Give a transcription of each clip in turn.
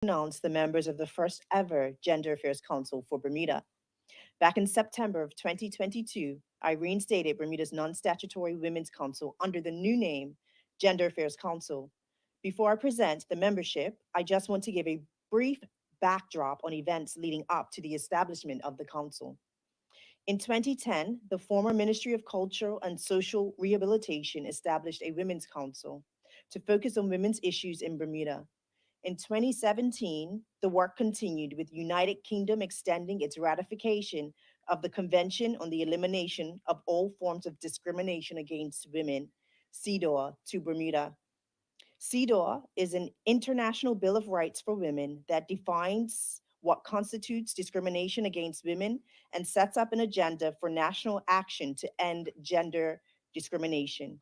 announce the members of the first ever Gender Affairs Council for Bermuda. Back in September of 2022, I reinstated Bermuda's non statutory Women's Council under the new name, Gender Affairs Council. Before I present the membership, I just want to give a brief backdrop on events leading up to the establishment of the council. In 2010, the former Ministry of Cultural and Social Rehabilitation established a Women's Council to focus on women's issues in Bermuda. In 2017, the work continued with United Kingdom extending its ratification of the Convention on the Elimination of All Forms of Discrimination Against Women, CEDAW, to Bermuda. CEDAW is an international bill of rights for women that defines what constitutes discrimination against women and sets up an agenda for national action to end gender discrimination.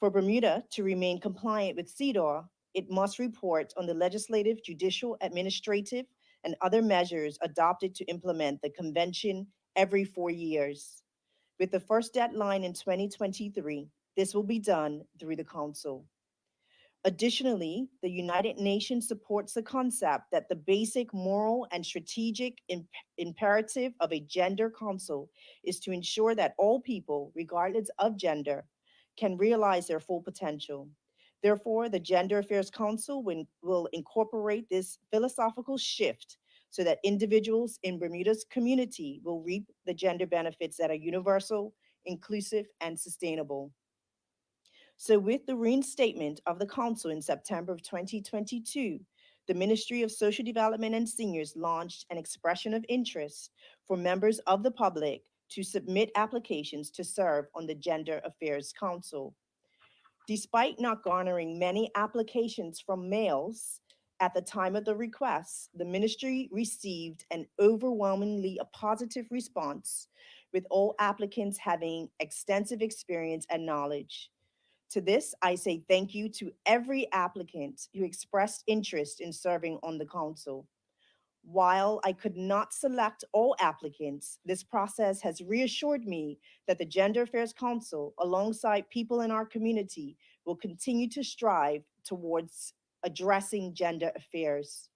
For Bermuda to remain compliant with CEDAW, it must report on the legislative, judicial, administrative, and other measures adopted to implement the convention every 4 years. With the first deadline in 2023, this will be done through the Council. Additionally, the United Nations supports the concept that the basic moral and strategic imperative of a gender council is to ensure that all people, regardless of gender, can realize their full potential. Therefore, the Gender Affairs Council will incorporate this philosophical shift so that individuals in Bermuda's community will reap the gender benefits that are universal, inclusive, and sustainable. So, with the reinstatement of the council in September of 2022, the Ministry of Social Development and Seniors launched an expression of interest for members of the public to submit applications to serve on the Gender Affairs Council. Despite not garnering many applications from males at the time of the request, the ministry received an overwhelmingly positive response, with all applicants having extensive experience and knowledge. To this, I say thank you to every applicant who expressed interest in serving on the council. While I could not select all applicants, this process has reassured me that the Gender Affairs Council, alongside people in our community, will continue to strive towards addressing gender affairs.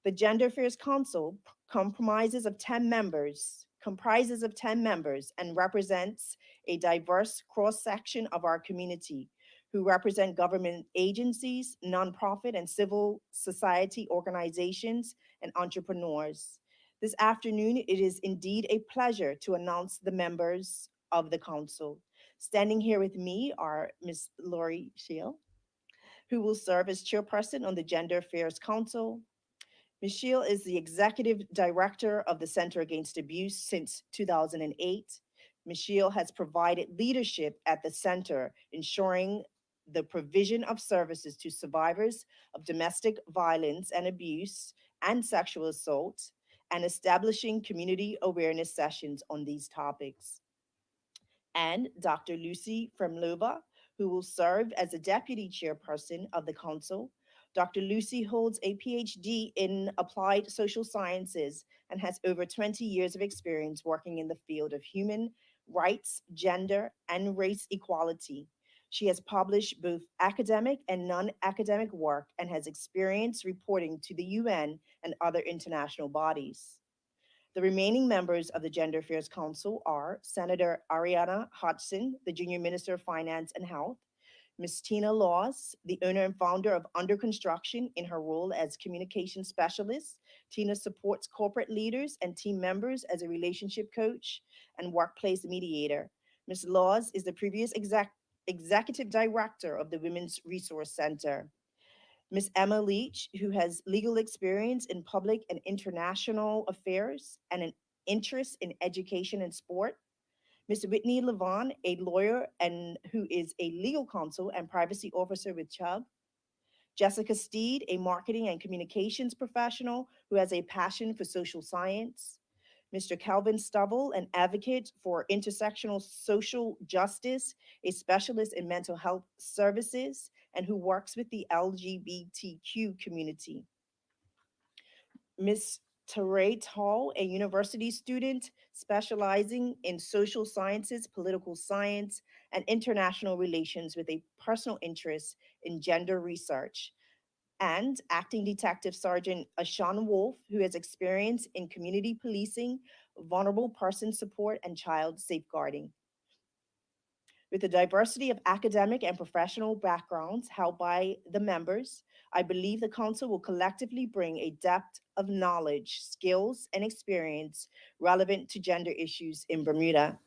The Gender Affairs Council comprises of 10 members and represents a diverse cross-section of our community who represent government agencies, nonprofit and civil society organizations, and entrepreneurs. This afternoon, it is indeed a pleasure to announce the members of the council. Standing here with me are Ms. Lori Shield, who will serve as chairperson on the Gender Affairs Council. Michelle is the executive director of the Center Against Abuse since 2008. Michelle has provided leadership at the center, ensuring the provision of services to survivors of domestic violence and abuse and sexual assault, and establishing community awareness sessions on these topics. And Dr. Lucy Fremlova, who will serve as the deputy chairperson of the council. Dr. Lucy holds a PhD in applied social sciences and has over 20 years of experience working in the field of human rights, gender, and race equality. She has published both academic and non academic work and has experience reporting to the UN and other international bodies. The remaining members of the Gender Affairs Council are Senator Ariana Hodgson, the Junior Minister of Finance and Health, Ms. Tina Laws, the owner and founder of Under Construction in her role as communication specialist. Tina supports corporate leaders and team members as a relationship coach and workplace mediator. Ms. Laws is the previous executive director of the Women's Resource Center. Ms. Emma Leach, who has legal experience in public and international affairs and an interest in education and sport. Ms. Whitney Levon, a lawyer and who is a legal counsel and privacy officer with Chubb. Jessica Steed, a marketing and communications professional who has a passion for social science. Mr. Calvin Stubble, an advocate for intersectional social justice, a specialist in mental health services, and who works with the LGBTQ community. Ms. Teray Tall, a university student specializing in social sciences, political science, and international relations with a personal interest in gender research. and Acting Detective Sergeant Ashawn Wolf, who has experience in community policing, vulnerable person support, and child safeguarding. With the diversity of academic and professional backgrounds held by the members, I believe the Council will collectively bring a depth of knowledge, skills, and experience relevant to gender issues in Bermuda.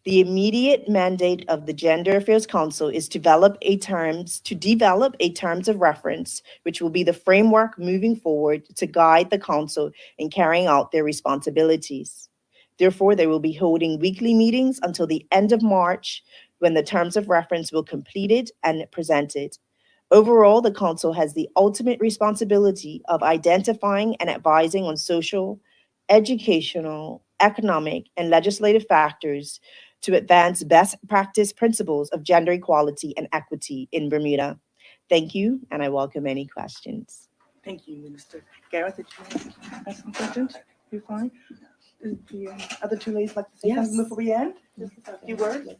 The immediate mandate of the Gender Affairs Council is to develop a terms of reference, which will be the framework moving forward to guide the council in carrying out their responsibilities. Therefore, they will be holding weekly meetings until the end of March, when the terms of reference will completed and presented. Overall, the council has the ultimate responsibility of identifying and advising on social, educational, economic, and legislative factors to advance best practice principles of gender equality and equity in Bermuda. Thank you, and I welcome any questions. Thank you, Minister. Gareth, did you ask some questions? You're fine? The other two ladies like to say something before we end? Just a few words?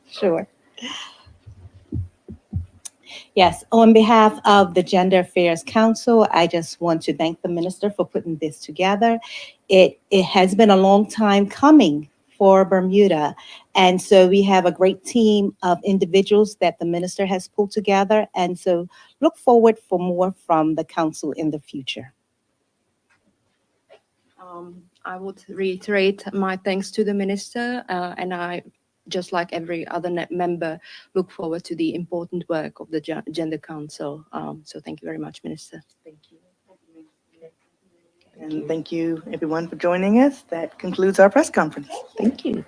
Sure. Yes, on behalf of the Gender Affairs Council, I just want to thank the minister for putting this together. It has been a long time coming for Bermuda. And so we have a great team of individuals that the minister has pulled together. And so look forward for more from the council in the future. I would reiterate my thanks to the minister, and I, just like every other member, look forward to the important work of the Gender Council. So thank you very much, Minister. Thank you. And thank you, everyone, for joining us. That concludes our press conference. Thank you.